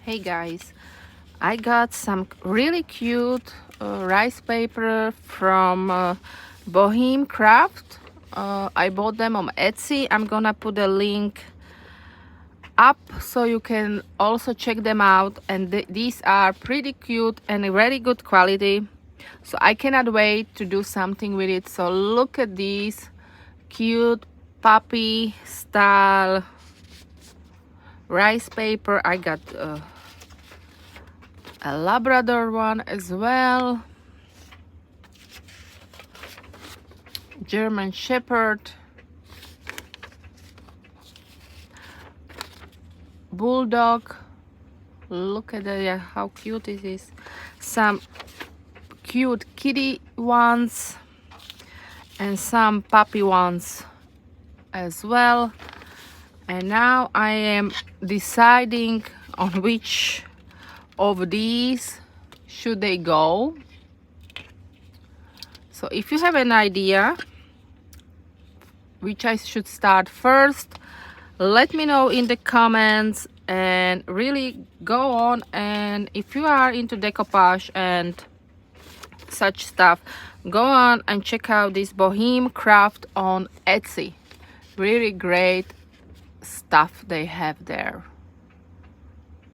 Hey guys, I got some really cute rice paper from Boheme Craft. I bought them on Etsy. I'm gonna put a link up so you can also check them out, and these are pretty cute and very good quality, so I cannot wait to do something with it. So look at these cute puppy style rice paper. I got a Labrador one as well, German Shepherd, Bulldog. Look at how cute it is. Some cute kitty ones and some puppy ones as well. And now I am deciding on which of these should they go. So if you have an idea which I should start first, let me know in the comments, and really go on. And if you are into decoupage and such stuff, go on and check out this Boheme Craft on Etsy. Really great stuff they have there.